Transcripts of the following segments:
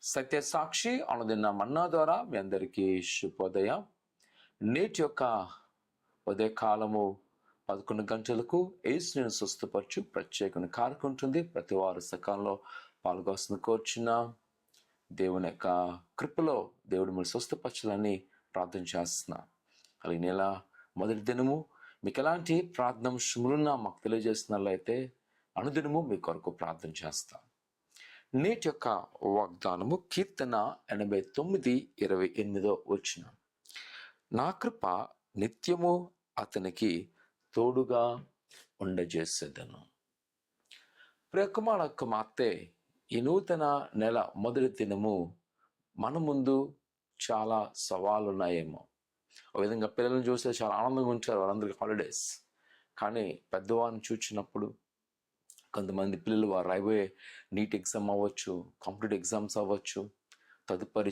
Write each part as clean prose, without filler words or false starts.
సత్యసాక్షి అనుదిన మన్నా ద్వారా మీ అందరికీ శుభోదయం. నేటి యొక్క ఉదయకాలము 11 గంటలకు యేసుని స్వస్థపరచు ప్రత్యేకమైన కార్యక్రమం ఉంటుంది. ప్రతి వారు సకాలంలో పాల్గొస్తున్న కోర్చున్న దేవుని యొక్క కృపలో దేవుడు మీరు స్వస్థపరచాలని ప్రార్థన చేస్తున్నా. అలాగే నెల మొదటి దినము మీకు ఎలాంటి ప్రార్థనాంశములున్నా మాకు తెలియజేస్తున్నట్లయితే అనుదినము మీ కొరకు ప్రార్థన చేస్తాం. నేటి యొక్క వాగ్దానము కీర్తన 89:28 వచ్చిన, నా కృప నిత్యము అతనికి తోడుగా ఉండజేసేదను. ప్రియకుమార కుమార్తె, ఈ నూతన నెల మొదటి దినము మన ముందు చాలా సవాళ్ళు ఉన్నాయేమో. ఒక విధంగా పిల్లలను చూస్తే చాలా ఆనందంగా ఉంటారు, వాళ్ళందరికీ హాలిడేస్. కానీ పెద్దవారిని చూచినప్పుడు కొంతమంది పిల్లలు వారు రాయబోయే నీట్ ఎగ్జామ్ అవ్వచ్చు, కాంపిటేటివ్ ఎగ్జామ్స్ అవ్వచ్చు, తదుపరి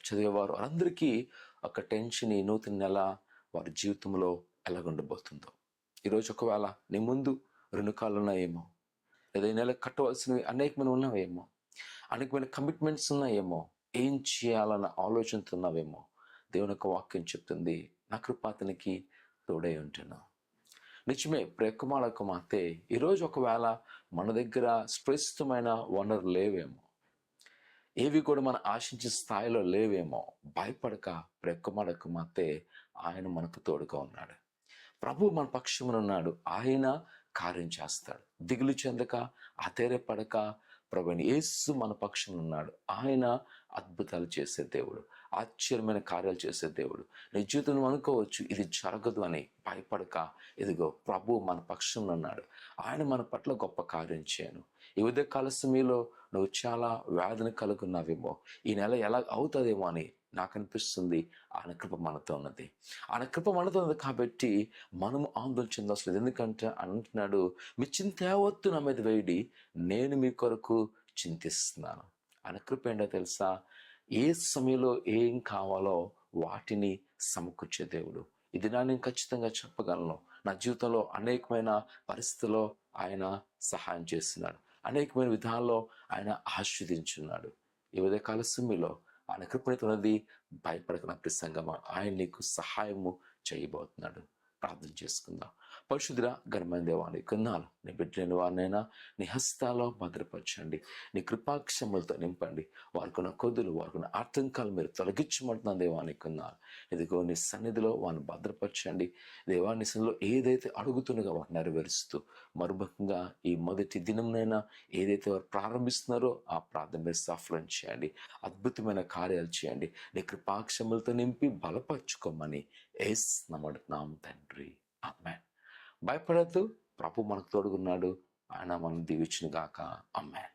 చదివేవారు అందరికీ ఒక టెన్షన్ ఈ నూతన నెల వారి జీవితంలో ఎలాగుండబోతుందో. ఈరోజు ఒకవేళ నీ ముందు 2 కాళ్ళు ఉన్నాయేమో, లేదా ఈ నెల కట్టవలసినవి అనేకమైన ఉన్నావేమో, అనేకమైన కమిట్మెంట్స్ ఉన్నాయేమో, ఏం చేయాలన్న ఆలోచనతో ఉన్నావేమో. దేవుని యొక్క వాక్యం చెప్తుంది, నా కృప అతనికి తోడై ఉంటున్నా. నిజమే ప్రియకుమార కుమార్తె, ఈరోజు ఒకవేళ మన దగ్గర స్పష్టమైన వనరు లేవేమో, ఏవి కూడా మనం ఆశించే స్థాయిలో లేవేమో, భయపడక ప్రియకుమార కుమార్తె, ఆయన మనకు తోడుగా ఉన్నాడు. ప్రభు మన పక్షమున ఉన్నాడు, ఆయన కార్యం చేస్తాడు. దిగులు చెందక ఆశ్చర్యపడక ప్రభువైన యేసు మన పక్షమున ఉన్నాడు. ఆయన అద్భుతాలు చేసే దేవుడు, ఆశ్చర్యమైన కార్యాలు చేసే దేవుడు. నీ జీవితంలో అనుకోవచ్చు ఇది జరగదు అని, భయపడక ఇదిగో ప్రభు మన పక్షంలో ఉన్నాడు, ఆయన మన పట్ల గొప్ప కార్యం చేయను. ఈ ఉదయకాల సమయంలో నువ్వు చాలా వేదన కలుగున్నావేమో, ఈ నెల ఎలా అవుతుందేమో అని నాకు అనిపిస్తుంది. ఆయన కృప మనతో ఉన్నది, ఆయన కృప మనతో ఉన్నది కాబట్టి మనము ఆందోళన చెందవసలేదు. ఎందుకంటే అంటున్నాడు, మీ చింత యావత్తు నా మీద వేయడి, నేను మీ కొరకు చింతిస్తున్నాను. ఆయన కృప ఏంటో తెలుసా? ఏ సమయంలో ఏం కావాలో వాటిని సమకూర్చే దేవుడు. ఇది నేను ఖచ్చితంగా చెప్పగలను. నా జీవితంలో అనేకమైన పరిస్థితుల్లో ఆయన సహాయం చేస్తున్నాడు, అనేకమైన విధాల్లో ఆయన ఆశీర్వదించున్నాడు. ఈ ఉదయకాల సమయంలో ఆయన కృపణితున్నది, భయపడక నా ప్రసంగమా, ఆయన నీకు సహాయము చేయబోతున్నాడు. ప్రార్థన చేసుకుందాం. పరిశుద్ధుడా ఘనమైన దేవా, నీ కొన్నాళ్ళు నీ బిడ్డలేని వారినైనా నీ హస్తాల్లో భద్రపరచండి, నీ కృపాక్షములతో నింపండి. వారికున్న కొద్దులు, వారికున్న ఆటంకాలు మీరు తొలగించమంటున్నాను దేవా. నీ కొన్నాళ్ళు ఇదిగో నీ సన్నిధిలో వారిని భద్రపరచండి దేవా. నీ సన్నిధిలో ఏదైతే అడుగుతుండగా వాటిని నెరవేరుస్తూ మరుముఖంగా ఈ మొదటి దినంనైనా ఏదైతే వారు ప్రారంభిస్తున్నారో ఆ ప్రార్థన మీరు సఫలం చేయండి, అద్భుతమైన కార్యాలు చేయండి. నీ కృపాక్షములతో నింపి బలపరచుకోమని యేసు నామమున తండ్రి, ఆమేన్. భయపడద్దు, ప్రభు మనకు తోడుగున్నాడు. ఆయన మనం దీవించును గాక. ఆమేన్.